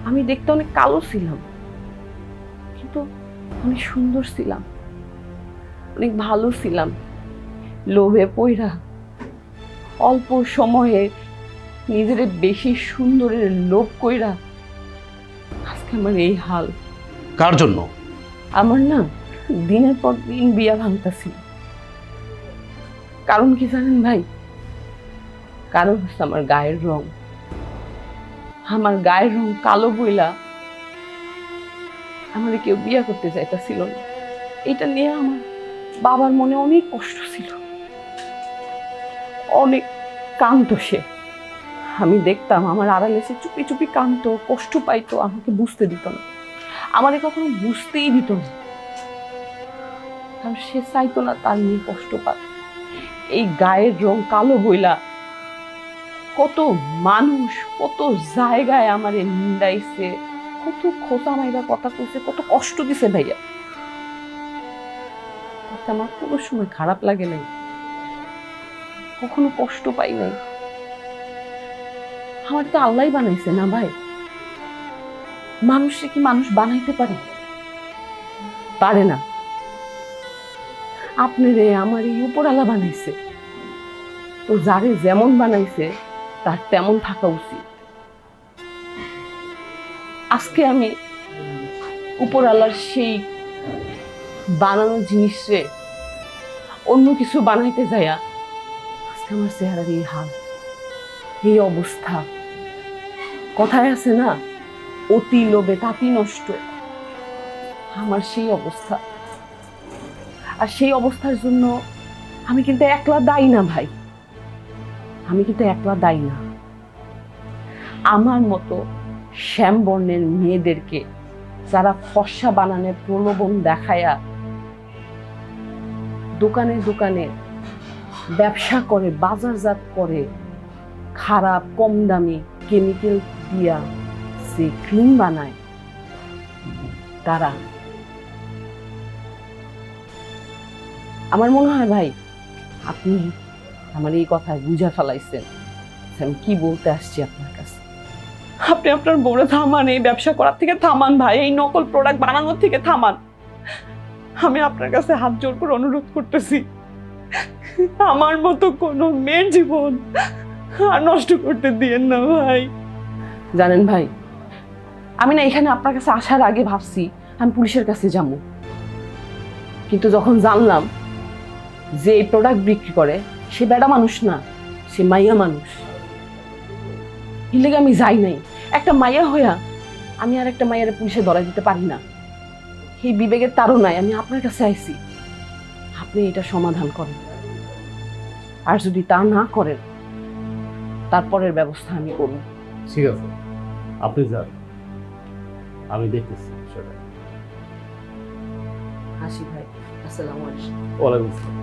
আমি দেখতে অনেক কালো ছিলাম, কিন্তু অনেক সুন্দর ছিলাম, অনেক ভালো ছিলাম। লোভে পইরা অল্প সময়ে নিজের বেশি সুন্দরের লোভ কইরা আজকে আমার এই হাল। কার জন্য? আমার না দিনের পর দিন বিয়া ভাঙতাছিল। কারণ কি জানেন ভাই? কারণ হচ্ছে আমার গায়ের রং। আমার গায়ের রং কালো বইলা আমার কেউ বিয়া করতে চাইতাছিল না। এটা নিয়ে আমার বাবার মনে অনেক কষ্ট ছিল, অনেক কাঁদতো সে। আমি দেখতাম আমার আড়ালে সে চুপি চুপি কাঁদতো, কষ্ট পাইতো, আমাকে বুঝতে দিত না, আমারে কখনো বুঝতেই দিত না। কারণ সে চাইতো না তার নিয়ে কষ্ট পাক। এই গায়ের রং কালো বইলা কত মানুষ কত জায়গায় আমারে নিন্দাইছে, কত খোঁচা মাইরা কথা কইছে, কত কষ্ট দিছে ভাইয়া। তাতে আমার কোনো সময় খারাপ লাগে নাই, কখনো কষ্ট পাই নাই। আমার তো আল্লাহই বানাইছে না ভাই। মানুষে কি মানুষ বানাইতে পারে? পারে না। আপনারে আমার এই উপরালা বানাইছে, তো যারে যেমন বানাইছে তার তেমন থাকা উচিত। আজকে আমি উপরালার সেই বানানো জিনিসে অন্য কিছু বানাইতে যাইয়া আজকে আমার চেহারার এই হাল, এই অবস্থা। কথায় আছে না, অতি লোভে তাঁতি নষ্ট। আমার সেই অবস্থা। আর সেই অবস্থার জন্য আমি কিন্তু একলা দায়ী না ভাই, আমি কিন্তু একলা দায়ী না। আমার মতো শ্যামবর্ণের মেয়েদেরকে যারা ফর্সা বানানোর প্রলোভন দেখায়া দোকানে দোকানে ব্যবসা করে, বাজারজাত করে, খারাপ কম দামি কেমিক্যাল দিয়া যে ক্রিম বানায়, তারা। আমার মনে হয় ভাই আপনি আমার এই কথায় বুঝা ফেলাইছেন আমি কি বলতে আসছি আপনার কাছে। আপনি আপনার বউরে থামান, এই ব্যবসা করার থেকে থামান ভাই, এই নকল প্রোডাক্ট বানানোর থেকে থামান। আমি আপনার কাছে হাত জোর করে অনুরোধ করতেছি, আমার মতো কোনো মেয়ের জীবন আর নষ্ট করতে দিয়েন না ভাই। জানেন ভাই, আমি না এখানে আপনার কাছে আসার আগে ভাবছি আমি পুলিশের কাছে যাবো, কিন্তু যখন জানলাম যে এই প্রোডাক্ট বিক্রি করে সে বেটা মানুষ না, সে মাইয়া মানুষ, এর লেগে আমি যাই নাই। একটা মাইয়া হইয়া আমি আর একটা মাইয়ারে পুলিশে ধরাই দিতে পারি না, এই বিবেকের তাড়নায় আমি আপনার কাছে আইছি। আপনি এটা সমাধান করেন, আর যদি তা না করেন তারপরের ব্যবস্থা আমি করব। ঠিক আছে, আপনি যান, আমি দেখতেছি সেটা। হাসি ভাই, আসসালামু আলাইকুম। ওয়ালাইকুম আসসালাম।